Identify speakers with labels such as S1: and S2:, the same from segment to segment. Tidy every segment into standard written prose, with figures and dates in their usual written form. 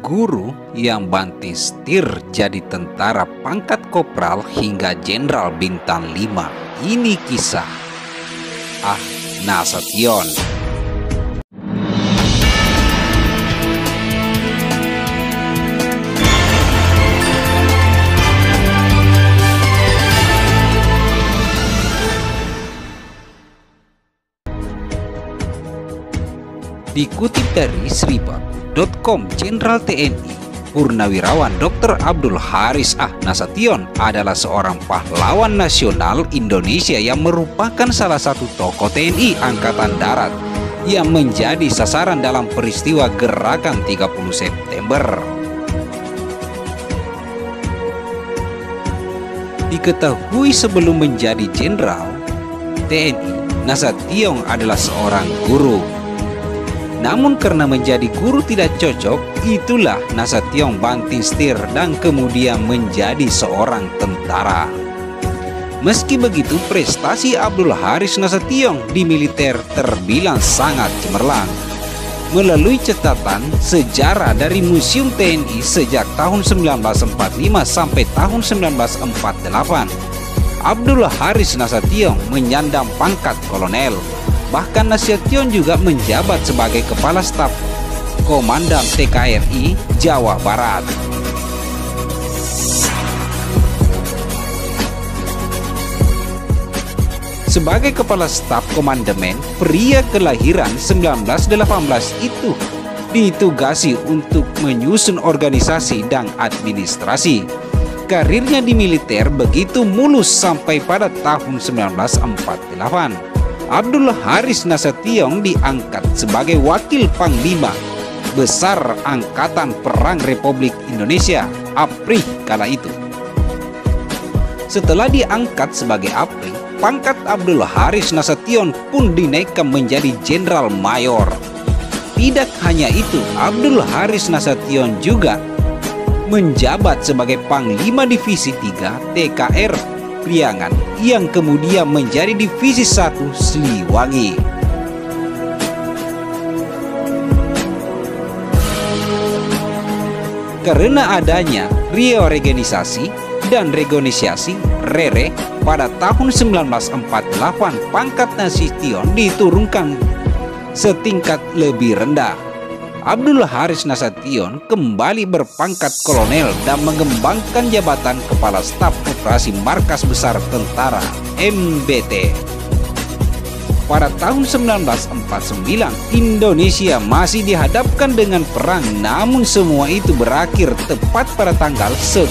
S1: guru yang banting setir jadi tentara pangkat kopral hingga jenderal bintang 5. Ini kisah Nasution. Dikutip dari Sribaku.com, Jenderal TNI Purnawirawan Dr. Abdul Haris Nasution adalah seorang pahlawan nasional Indonesia yang merupakan salah satu tokoh TNI Angkatan Darat yang menjadi sasaran dalam peristiwa Gerakan 30 September. Diketahui sebelum menjadi jenderal TNI, Nasution adalah seorang guru. Namun karena menjadi guru tidak cocok, itulah Nasution banting setir dan kemudian menjadi seorang tentara. Meski begitu, prestasi Abdul Haris Nasution di militer terbilang sangat cemerlang. Melalui catatan sejarah dari Museum TNI sejak tahun 1945 sampai tahun 1948, Abdul Haris Nasution menyandang pangkat kolonel. Bahkan Nasution juga menjabat sebagai Kepala Staf Komandan TKRI Jawa Barat. Sebagai Kepala Staf Komandemen, pria kelahiran 1918 itu ditugasi untuk menyusun organisasi dan administrasi. Karirnya di militer begitu mulus sampai pada tahun 1948. Abdul Haris Nasution diangkat sebagai Wakil Panglima Besar Angkatan Perang Republik Indonesia APRI kala itu. Setelah diangkat sebagai APRI, pangkat Abdul Haris Nasution pun dinaikkan menjadi Jenderal Mayor. Tidak hanya itu, Abdul Haris Nasution juga menjabat sebagai Panglima Divisi 3 TKR Priangan yang kemudian menjadi Divisi 1 Siliwangi. Karena adanya reorganisasi dan renegosiasi RERE pada tahun 1948, pangkat Nasution diturunkan setingkat lebih rendah. Abdul Haris Nasution kembali berpangkat kolonel dan mengembangkan jabatan Kepala Staf Operasi Markas Besar Tentara MBT. Pada tahun 1949, Indonesia masih dihadapkan dengan perang, namun semua itu berakhir tepat pada tanggal 10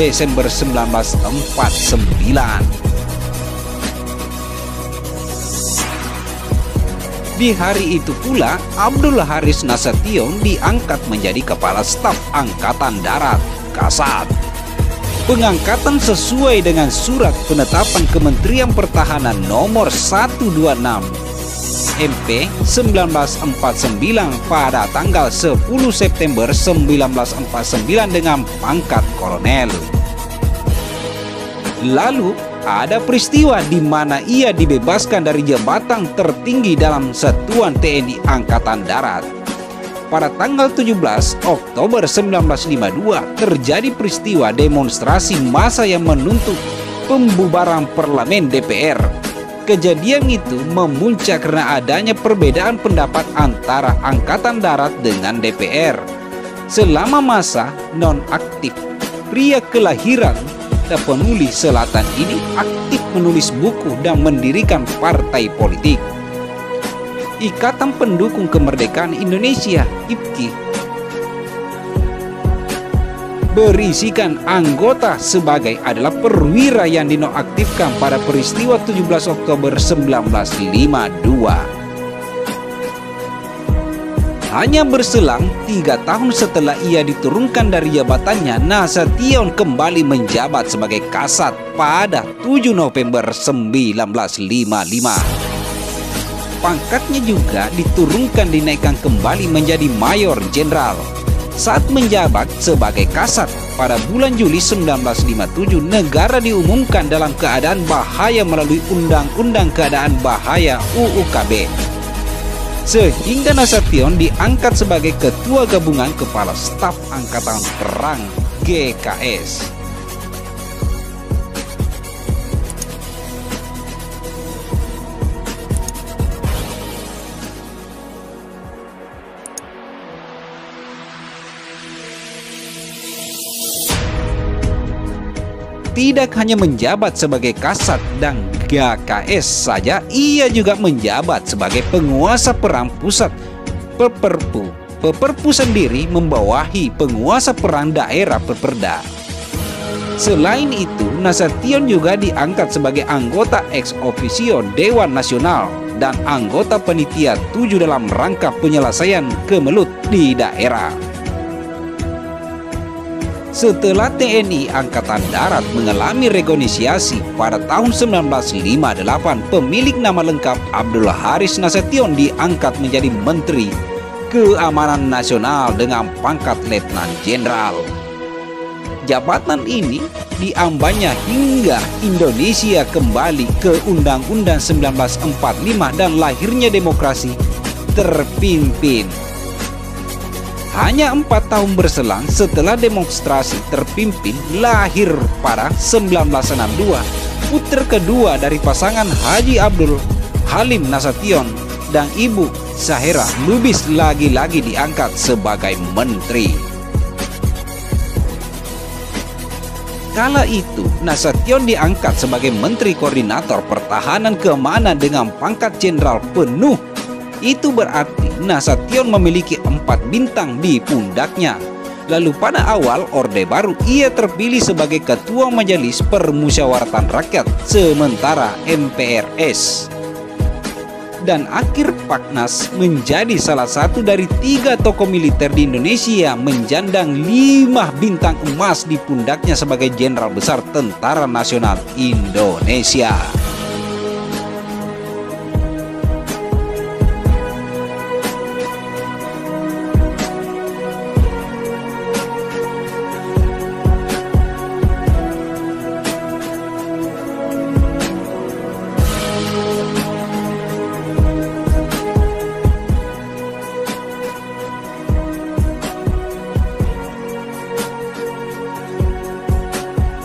S1: Desember 1949. Di hari itu pula, Abdul Haris Nasution diangkat menjadi Kepala Staf Angkatan Darat (Kasat). Pengangkatan sesuai dengan Surat Penetapan Kementerian Pertahanan Nomor 126 MP 1949 pada tanggal 10 September 1949 dengan pangkat kolonel. Lalu ada peristiwa di mana ia dibebaskan dari jabatan tertinggi dalam Satuan TNI Angkatan Darat. Pada tanggal 17 Oktober 1952 terjadi peristiwa demonstrasi massa yang menuntut pembubaran parlemen DPR. Kejadian itu memuncak karena adanya perbedaan pendapat antara Angkatan Darat dengan DPR. Selama masa non-aktif, pria kelahiran dan penulis selatan ini aktif menulis buku dan mendirikan partai politik. Ikatan Pendukung Kemerdekaan Indonesia (IPKI) berisikan anggota sebagai adalah perwira yang dinonaktifkan pada peristiwa 17 Oktober 1952. Hanya berselang 3 tahun setelah ia diturunkan dari jabatannya, Nasution kembali menjabat sebagai Kasat pada 7 November 1955. Pangkatnya juga diturunkan dinaikkan kembali menjadi Mayor Jenderal. Saat menjabat sebagai Kasat pada bulan Juli 1957, negara diumumkan dalam keadaan bahaya melalui Undang-Undang Keadaan Bahaya UUKB. sehingga Nasution diangkat sebagai Ketua Gabungan Kepala Staf Angkatan Perang GKS. Tidak hanya menjabat sebagai Kasat dan GKS saja, ia juga menjabat sebagai penguasa perang pusat Peperpu. Peperpu sendiri membawahi penguasa perang daerah Peperda. Selain itu, Nasution juga diangkat sebagai anggota ex officio Dewan Nasional dan anggota panitia 7 dalam rangka penyelesaian kemelut di daerah. Setelah TNI Angkatan Darat mengalami renegosiasi pada tahun 1958, pemilik nama lengkap Abdul Haris Nasution diangkat menjadi Menteri Keamanan Nasional dengan pangkat Letnan Jenderal. Jabatan ini diembannya hingga Indonesia kembali ke Undang-Undang 1945 dan lahirnya demokrasi terpimpin. Hanya 4 tahun berselang setelah demonstrasi terpimpin, lahir pada 1962 putra kedua dari pasangan Haji Abdul Halim Nasution dan Ibu Zahera Lubis lagi-lagi diangkat sebagai menteri. Kala itu, Nasution diangkat sebagai Menteri Koordinator Pertahanan Keamanan dengan pangkat Jenderal penuh. Itu berarti Nasution memiliki 4 bintang di pundaknya. Lalu pada awal Orde Baru ia terpilih sebagai Ketua Majelis Permusyawaratan Rakyat sementara MPRS. Dan akhir Paknas menjadi salah satu dari 3 tokoh militer di Indonesia menjandang 5 bintang emas di pundaknya sebagai Jenderal Besar Tentara Nasional Indonesia.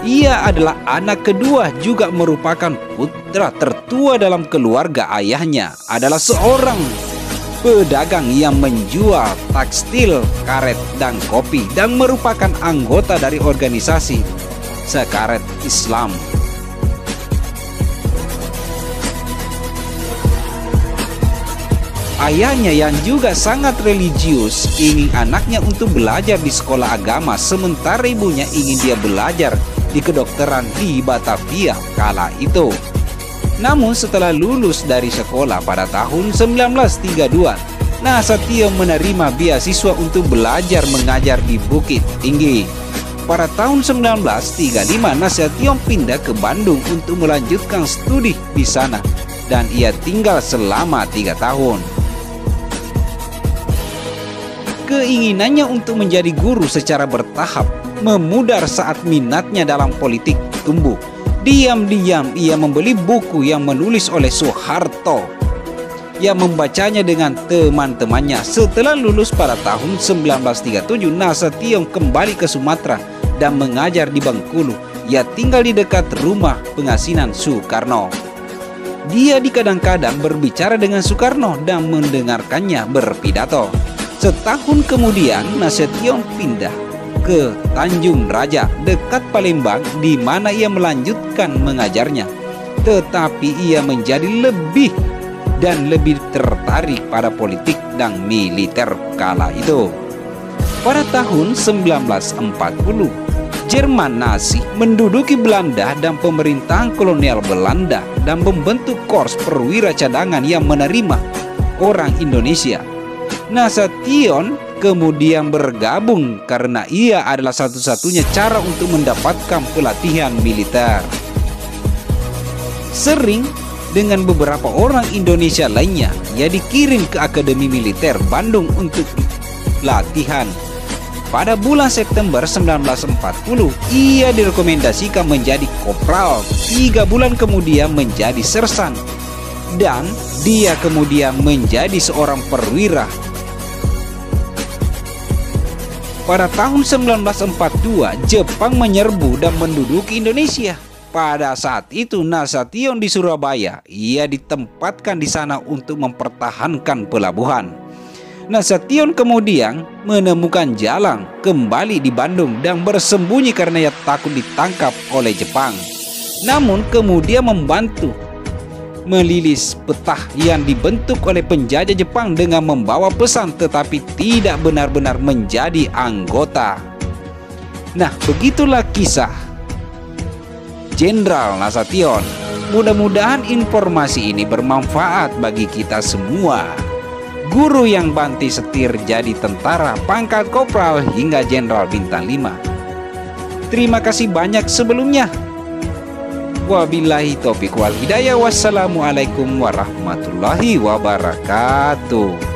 S1: Ia adalah anak kedua, juga merupakan putra tertua dalam keluarga. Ayahnya adalah seorang pedagang yang menjual tekstil, karet, dan kopi dan merupakan anggota dari organisasi Sekaret Islam. Ayahnya yang juga sangat religius ingin anaknya untuk belajar di sekolah agama, sementara ibunya ingin dia belajar di kedokteran di Batavia kala itu. Namun setelah lulus dari sekolah pada tahun 1932, Nasution menerima beasiswa untuk belajar mengajar di Bukit Tinggi. Pada tahun 1935, Nasution pindah ke Bandung untuk melanjutkan studi di sana dan ia tinggal selama 3 tahun. Keinginannya untuk menjadi guru secara bertahap memudar saat minatnya dalam politik tumbuh. Diam-diam ia membeli buku yang menulis oleh Soeharto yang membacanya dengan teman-temannya. Setelah lulus pada tahun 1937, Nasution kembali ke Sumatera dan mengajar di Bengkulu. Ia tinggal di dekat rumah pengasinan Soekarno. Dia kadang-kadang berbicara dengan Soekarno dan mendengarkannya berpidato. Setahun kemudian Nasution pindah ke Tanjung Raja dekat Palembang, di mana ia melanjutkan mengajarnya. Tetapi ia menjadi lebih tertarik pada politik dan militer kala itu. Pada tahun 1940, Jerman Nazi menduduki Belanda dan pemerintahan kolonial Belanda dan membentuk Korps Perwira Cadangan yang menerima orang Indonesia. Nasution kemudian bergabung karena ia adalah satu-satunya cara untuk mendapatkan pelatihan militer. Sering dengan beberapa orang Indonesia lainnya, ia dikirim ke Akademi Militer Bandung untuk latihan. Pada bulan September 1940, ia direkomendasikan menjadi kopral. 3 bulan kemudian menjadi sersan. dan dia kemudian menjadi seorang perwira. Pada tahun 1942, Jepang menyerbu dan menduduki Indonesia. Pada saat itu Nasution di Surabaya. Ia ditempatkan di sana untuk mempertahankan pelabuhan. Nasution kemudian menemukan jalan kembali di Bandung dan bersembunyi karena ia takut ditangkap oleh Jepang. Namun kemudian membantu melilis peta yang dibentuk oleh penjajah Jepang dengan membawa pesan tetapi tidak benar-benar menjadi anggota. Nah, begitulah kisah Jenderal Nasution. Mudah-mudahan informasi ini bermanfaat bagi kita semua. Guru yang banti setir jadi tentara pangkat kopral hingga jenderal bintang 5. Terima kasih banyak sebelumnya. Wabillahi taufiq wal hidayah. Wassalamualaikum warahmatullahi wabarakatuh.